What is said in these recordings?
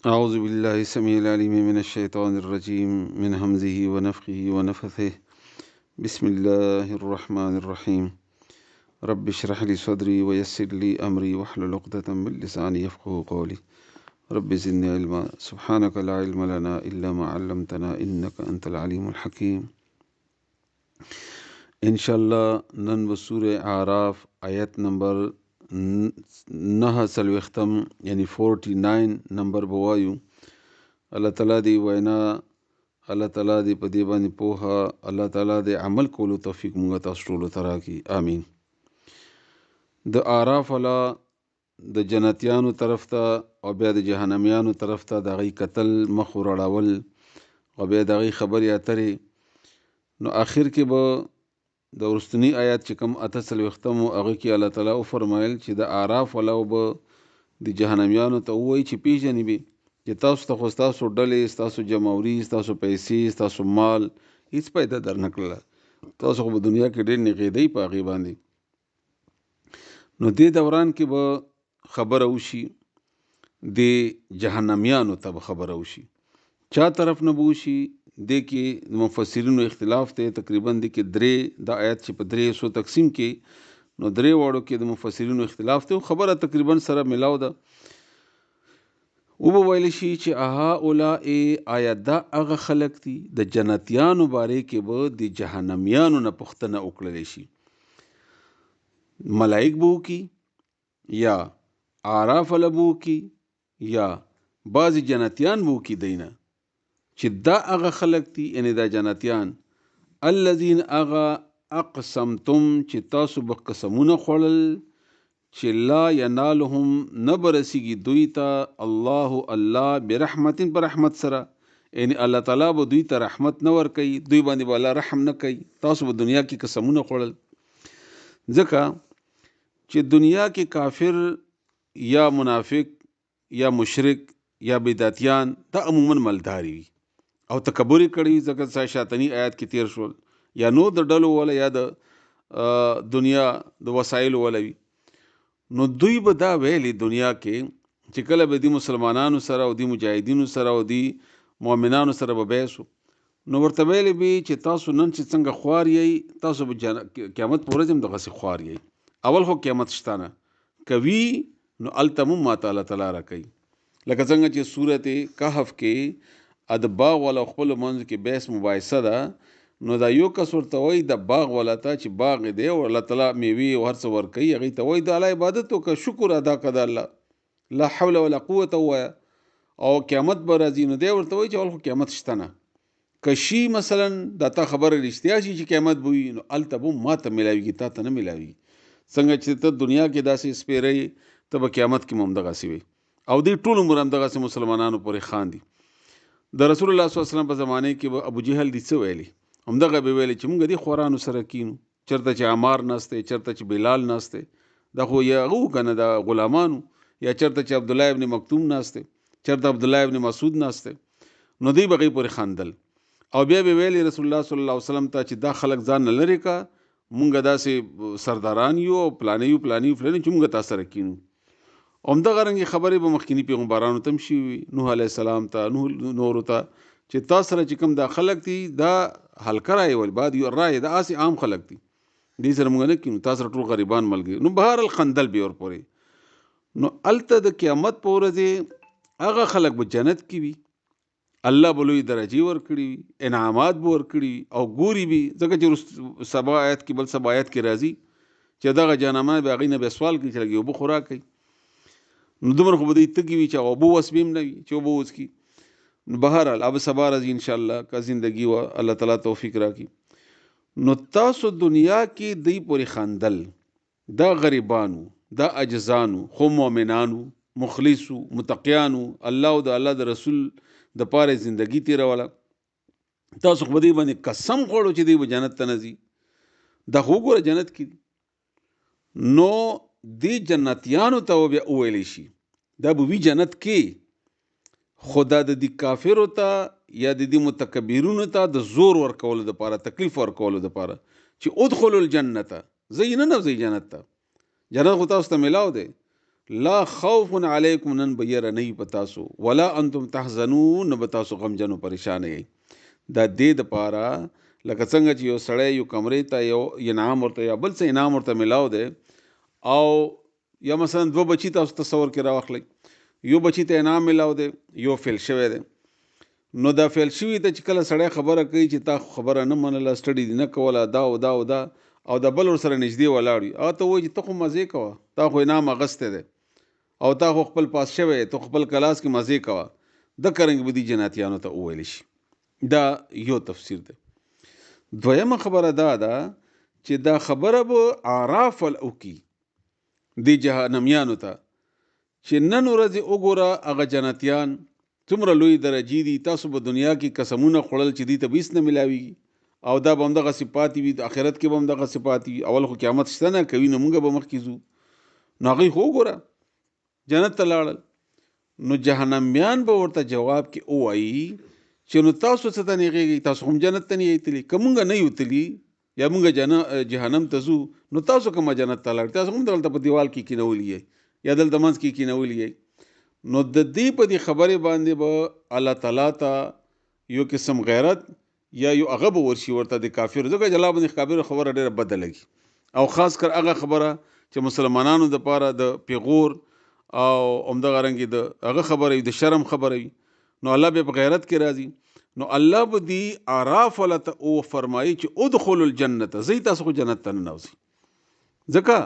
أعوذ بالله السميع العليم من الشيطان الرجيم من همزه ونفخه ونفثه. بسم الله الرحمن الرحيم. رب اشرح لي صدري ويسر لي أمري واحلل عقدة من لساني يفقهوا قولي. رب زدني علما سبحانك لا علم لنا إلا ما علمتنا إنك أنت العليم الحكيم. إن شاء الله نن بسورة أعراف آيات نمبر 9 یعنی 49 نمبر بوایو. الله تعالی دی وینا، الله تعالی دی په دې باندې پوهه، الله تعالی دی عمل کولو توفیق مونږ تاسو ټول ته راکړي، آمین. د اعراف والا د جنتیانو طرف ته او بیا د جهنميانو طرف ته د غي قتل مخ وراړول او بیا د غي خبرې اترې. نو آخر کې به د ورستنی آیات چې کوم اتسل وختمو هغه کې الله تعالی او فرمایل چې د اعراف والا او د جهنميانو ته وایي چې پیژنې به چې تاسو ته خو تاسو ډلې، تاسو جمهوري، تاسو پیسې، تاسو مال هیڅ پیدا درنکړله، تاسو خو په دنیا کې ډېر نغېدئ په هغې باندې. نو دې دوران کې به خبره وشي د جهنميانو ته به خبره وشي. چا طرف نه به وشي دې کې مفسرینو اختلاف دی. تقریبا دې کې درې د آیات چې په درې سو تقسیم کې، نو درې واړو کې د مفسرینو اختلاف دی. خبره تقریبا سره ملاو ده. او به ویل شي چې هؤلاء آیا دا هغه خلق دي. د جنتیانو باره کې به د جهنميانو نه پوښتنه وکړل شي. ملائک به وکړي یا اعراف والا به وکړي یا بعضې جنتیان به وکړي دینه چې دا هغه خلق دي، یعنی دا جنتیان الذین هغه اقسمتم چې تاسو به قسمونه خوړل چې لا ینالهم نه برسیږي دوی ته الله برحمت په رحمت سره، یعنی الله تعالی به دوی ته رحمت نه ورکوي، دوی باندې به الله رحم نه کوي. تاسو به دنیا کې قسمونه خوړل ځکه چې دنیا کې کافر یا منافق یا مشرک یا بدعتیان دا عموما مالداري وي او تکبر کړي. ځکه شاتنی آیات کې تیر شول یا نو د ډلو ولا یا د دنیا د وسایل ولا وي. نو دوی به دا ویلي دنیا کې چې کله به د مسلمانانو سره او د مجاهدینو سره او د مؤمنانو سره به بیسو، نو ورته ویلي به چې تاسو نن چې څنګه خوار یې، تاسو به قیامت پر ورځ هم دغسې خوار یې. اول خو قیامت شته نه کوي، نو هلته هم ماته الله تعالی راکوي. لکه څنګه چې سورت کهف کې د باغ والا خپل منځ کې بحث مباحثه ده، نو دا یو کس ورته وایي د باغ والا ته چې باغ دی او الله تعالی میوې او هر څه ورکوي، هغې ته وایي د الله عبادت وکړه، شکر ادا کړه د الله، لا حول ولا قوت ووایه او قیامت به راځي. نو دی ورته وایي چې اول خو قیامت شته نه، که شي مثلا دا تا خبره رښتیا شي چې قیامت به وي، نو هلته به ما ته میلاویږي، تا ته نه میلاویږي. څنګه چې ته دنیا کې داسې سپېری، ته به قیامت کې هم همدغسې وي. او دوی ټول عمر همدغسې مسلمانانو پورې خاندي. د رسول الله صلی الله علیه وسلم په زمانه کې به ابو جهل دي څه ویلي، همدغه به ویلي چې موږ دې خورانو سره کینو، چېرته چې عمار ناستی، چېرته چې بلال ناستی، دا خو یا هغه که نه د غلامانو، یا چېرته چې عبدالله ابن مکتوم ناستی، چېرته عبدالله ابن مسعود ناستی. نو دوی به هغې پورې خندل او بیا به ویلي رسول الله صلی الله علیه وسلم ته چې دا خلک ځان نه لرې که، مونږ داسې سرداران یو او پلانې یو چې مونږ تا سره کینو. همدغه رنګې خبرې به مخکیني پیغمبرانو ته هم شوي وي، نوح علیه السلام ته، نورو ته، چې تا سره چې کوم دا خلک دي دا هلکه رایې بعد یو رایې دا هسې عام خلک دي، دې سره مونږ نه کینو، تا سره ټول غریبان ملګري. نو بهرحال خندل به ورپورې. نو هلته د قیامت په ورځې هغه خلک به جنت کې وي، الله به لوی درجې ورکړي وي، انعامات به ورکړي او ګوري به. ځکه چې سبا آیت کې بل سبا آیت کې راځي چې دغه جهنمان به هغې نه به سوال کوي چې لږ اوبه خو راکوي. نو دومره خو به دوی تږي وي چې اوبه وس به هم نه وي چې اوبه وڅکي. نو بهرحال اب سبا راځي انشاءالله که زندګي وه، الله تعالی توفیق راکړي. نو تاسو دنیا کې دوی پورې خندل، دا غریبانو، دا عجزانو، خو مؤمنانو، مخلصو، متقیانو، الله او د الله د رسول د پاره زندگی تیروله، تاسو خو به دې باندې قسم خوړو چې دوی به جنت ته نه ځي. دا خو وګوره جنت کې دي. نو دې جنتیانو ته بیا وویلی شي دا به وي جنت کې، خو دا د دې کافرو ته یا د دې متکبرونو ته د زور ورکولو دپاره، تکلیف ورکولو دپاره چې ادخلوا الجنته، ځئ نه نوځئ جنت ته. جنت خو تاسو ته میلاو دی، لا خوف علیکم نن بیر نه پتاسو ولا انتم تحزنون نه بتاسو غمجنو پریشان یې. دا دې د پاره لکه څنګه چې یو سړی یو کمرې ته یو انعام ورته یا بل څه انعام ورته ملاو دی او یا مثلا 2 بچی تاسو تصور کې راوخلی، یو بچی ته انعام ملاو دی یو فیل شوی دی، نو دا فیل شوی ته چې کله سړی خبره کوي چې تا خبره نه منله سټډي دې نه کوله دا او دا او دا او د بل ورسره نږدې ولاړ وي هغه ته وایي چې ته خو مزې کوه، تا خو انعام اغستی دی او تا خو خپل پاس شوی ته خپل کلاس کې مزې کوه، د کرنګ به دي جناتیانو ته وویل شي. دا یو تفسیر دی. دویمه خبره دا ده چې دا خبره به اعراف الاوکی دی جهنميانو ته چې نن ورځې وګوره هغه جنتیان څومره لوی درجې دي، تاسو به دنیا کې قسمونه خوړل چې دي ته بیس نه ملاویږي او دا به همدغه صفاتې وي، د آخرت کې به همدغه صفات وي. اول خو قیامت شته نه کوي، نو موږ به مخکې ځو، نو هغوی خو وګوره جنت ته لاړل. نو جهنميان به ورته جواب کې ووایي چې نو تاسو څه ته نیغېږئ، تاسو هم جنت ته نه یې تللي، که مونږ نه یو تللي یا مونږ جهنم ته ځو نو تاسو کومه جنت ته لاړ، تاسو هم دلته په دیوال کې کینولی یې یا دلته منځ کې کینولی یې. نو د دې په دې خبرې باندې به الله تعالی ته یو قسم غیرت یا یو هغه به ورشي ورته د کافر، ځکه جلا باندې کافر خبره ډېره بده لګي او خاص کر هغه خبره چې مسلمانانو دپاره د پیغور او همدغه رنګې د هغه خبره د شرم خبره وي، نو الله به په غیرت کې راځي. نو الله به دی اعراف ولته او فرمایي چې ادخلوا الجنه، زی تاسو خو جنت ته ننوځئ، ځکه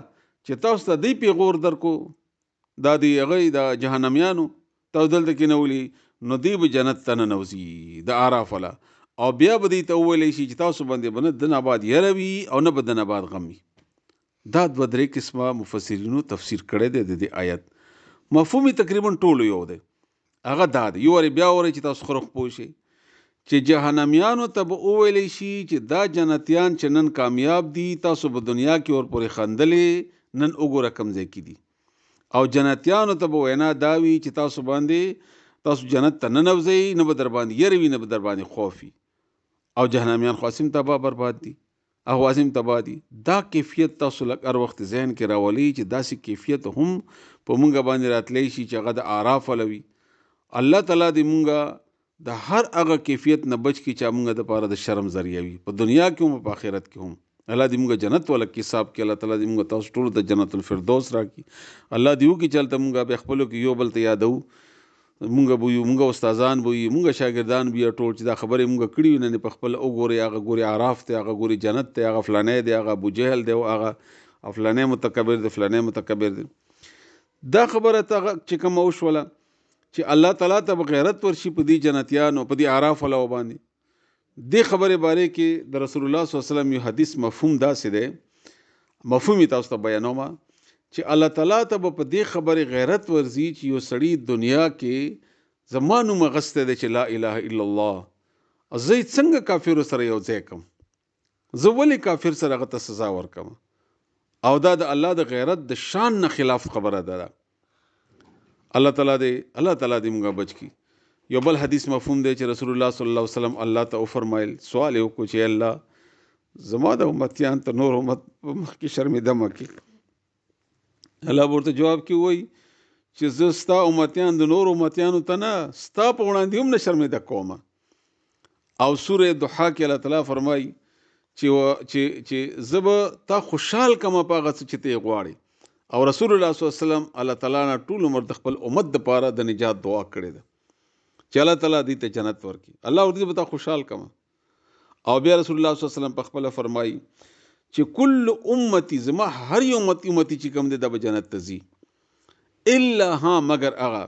چې تاسو ته دی پیغور درکو دا دی هغه د جهنميانو تاسو دلته کینولی، نو دی به جنت ته ننوځي د اعراف ولا، او بیا به دی ته وویلی شي چې تاسو باندې به نه د نه بعد یره وي او نه به د نه بعد غم وي. دا 2-3 قسمه مفسرینو تفسیر کړی دی د دې آیت. مفهوم تقریبا ټولو یو دی، هغه دا دی یو وارې بیا وری چې تاسو خرخ پوه شئ چې جهنميانو ته به وویلی شي چې دا جنتیان چې نن کامیاب دي تاسو به دنیا کې ورپورې خندلې، نن وګوره کوم ځای کې دي، او جنتیانو ته به وینا دا وي چې تاسو باندې تاسو جنت ته ننوځئ، نه به در باندې یره وي نه به در باندې خوف وي، او جهنميان خو اسیم تباه برباد دي، هغه اسیم تباه دي. دا کیفیت تاسو لږ هر وخت ذهن کې راولي چې داسې کیفیت هم په مونږ باندې راتلی شي چې هغه د اعراف ولوي. الله تعالی دې مونږ د هر هغه کیفیت نه بچ کړي چې مونږ دپاره د شرم ذریعه وي، په دنیا کې هم په آخرت کې هم. الله دې مونږ جنت والا حساب کې الله تعالی دې مونږ تاسو ټولو ته جنت الفردوس راکړي. الله دې وکړي چې هلته مونږ بیا خپلو کې یو بل ته یادو، مونږ به یو، مونږ استادان به یو، مونږ شاګردان به یو ټول چې دا خبرې مونږ کړي وي نن په خپل وګورئ، هغه ګوري اعراف دی، هغه ګوري جنت دی، هغه فلانی دی، هغه ابوجهل دی، هغه فلانی متکبر دی، فلانی متکبر دی. دا خبره ته چې کومه وشوله چې الله تعالی ته غیرت ورشي په دې جنتیانو په دې اعراف ولا باندې، دې خبرې باره کې د رسول الله صلی الله علیه وسلم یو حدیث مفهوم داسې دی، مفهوم یې تاسو ته بیانوم چې الله تعالی ته په دې خبرې غیرت ورځي چې یو سړی دنیا کې زما نوم اغستی دی چې لا اله الا الله، زه څنګه کافرو سره یو ځای کم، زه ولې کافر سره هغه ته سزا ورکم، او دا د الله د غیرت د شان نه خلاف خبره ده. الله تعالی دې موږ بچ کی. یو بل حدیث مفهوم دی چې رسول الله صلی الله علیه وسلم الله ته فرمایل، سوال یې وکړو چې الله زما د امتیان ته نور امت په مخ کې شرمېده مه کړي. الله ورته جواب کې وایي چې زه ستا امتیان د نور امتیانو ته نه ستا په وړاندې هم نه شرمېده کومه. او سوره ضحا کې الله تعالی فرمایي چې زه به تا خوشحال کمه په هغه څه چې ته یې غواړې. او رسول الله صلی الله علیه وسلم الله تعالی نه ټول عمر د خپل امت دپاره د نجات دعا کړې ده چې الله تعالی دې ته جنت ورکړي، الله ورته به تا خوشحال کمه. او بیا رسول الله صلی الله علیه وسلم په خپله فرمایي چې کل امتی، زما هر یو امتی چې کوم دی دا به جنت ته ځي، الا ها مگر هغه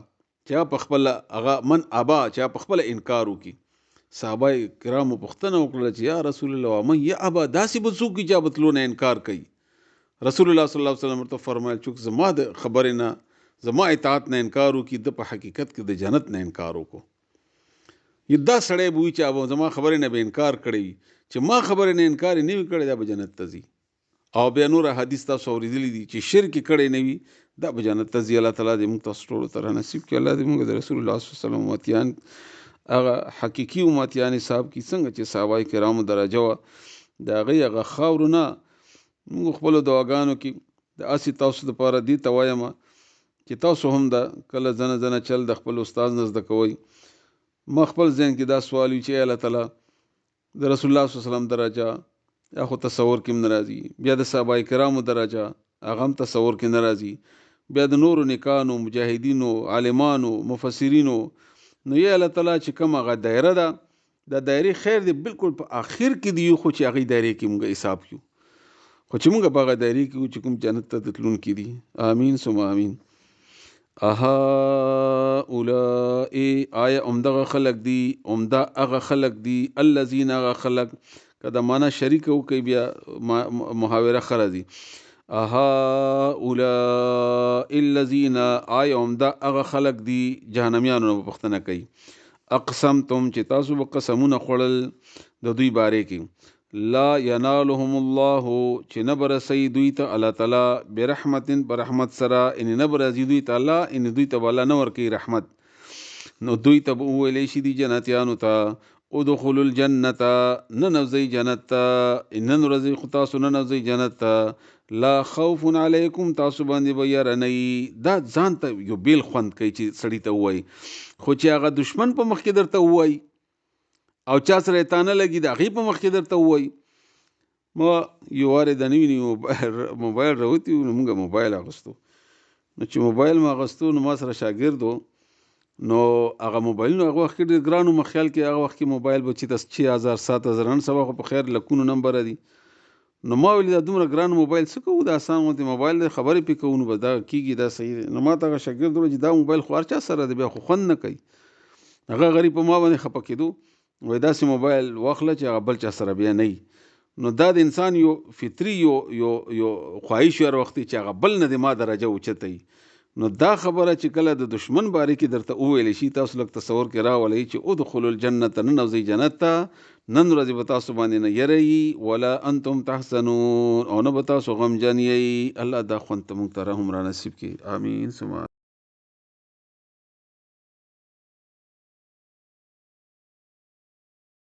چې په خپله هغه من ابا چې په خپله انکار وکړي. صحابه کرامو پوښتنه وکړله چې یا رسول الله من یابا، داسې به څوک چې به تلو نه انکار کوي. رسول الله صلی الله علیه وسلم ورته فرمایل چې زما د خبرې نه زما اطاعت نه انکار وکړي، د په حقیقت کې د جنت نه انکار وکړو. دا سړی به وي چې ابو زما خبرې نه به انکار کړی، چې ما خبرې نه انکار نه وي کړی دا به جنت ته ځي. او بیا نور حدیث تاسو اورېدلی دي چې شرک کړی نه وي دا به جنت ته ځي. الله تعالی دې موږ تاسو ټولو ته نصیب کړي. الله دې موږ د رسول الله صلی الله علیه وسلم امتیان هغه حقیقي امتیان حساب کړي، څنګه چې صحابه کرامو درجه وه د هغې هغه خاورو نه موږ خپلو دعاګانو کې د اسې تاسو دپاره دې ته وایم چې تاسو هم دا کله ځنه چل د خپل استاد نه زده کوئ. ما خپل ذهن کې دا سوال وي چې الله تعالی د رسول الله صلی الله علیه وسلم درجه یا خو تصور کې نه راځي، بیا د صحابه کرامو درجه هغه هم تصور کې نه راځي، بیا د نورو نیکانو مجاهدینو عالمانو مفسرینو. نو یا الله تعالی چې کوم هغه دایره ده دا دایره خیر دی بالکل په اخر کې دی، خو چې هغه دایره کې موږ حساب کیو، خو چې موږ په هغه دایره کې چې کوم جنت ته تلون کې دي. امین ثم امین. اولئ آیا عمدغه خلق دی، عمده هغه خلق دی، الذین هغه خلق کدا معنا شریک او کوي بیا محاوره خرازی. اولئ الذین آیا عمده هغه خلق دی جهنميانو نه پوښتنه کوي. اقسمتم چې تاسو به قسمونه خوړل د دوی باره کې. لا ینالهم الله چې نه برسي دوی ته الله تعالی برحمت برحمت سره، ان نه برسي دوی ته الله ان دوی ته الله نه ورکي رحمت. نو دوی ته ویلې شي دي جنتیانو ته ادخلوا الجنه ننوزي جنت ان نرزي خطاس ننوزي جنت لا خوف علیکم تاسو باندې بیرنی. دا ځان ته یو بیل خوند کوي چې سړی ته وای، خو چې هغه دشمن په مخ کې درته وای او چا سره تانه لګي دا غي په مخ کې درته وای. ما یو واره د نوی موبایل راوتی نو موږ موبایل اغستو، نو چې موبایل ما اغستو نو ما سره شاګردو، نو هغه موبایل نو هغه وخت کې ګرانو مخیال کې هغه وخت کې موبایل به چې 6000 7000 نن سبا په خیر لکونو نمبر دي. نو ما ویل دا دومره ګران موبایل څه کوو، دا آسان غوندې موبایل دی خبرې پې کوو نو بس دا کېږي دا صحیح دی. نو ما ته هغه شاګرد وویل چې دا موبایل خو هر چا سره دی بیا خو خوند نه کوي. هغه غریب په ما باندې خفه کېدو، وایي داسې موبایل واخله چې هغه بل چا سره بیا نه وي. نو دا د انسان یو فطري یو خواهش هر وخت چې هغه بل نه د ما درجه اوچته وي. نو دا خبره چې کله د دشمن باره کې درته وویل شي تاسو لږ تصور کې راولئ چې ادخلوا الجنة ننوځئ جنت ته، نن ورځې به تاسو باندې نه یری ولا انتم تحزنون او نه به تاسو غمجن یئ. الله دا خوند ته موږ ته رحم را نصیب کړي. امین ثم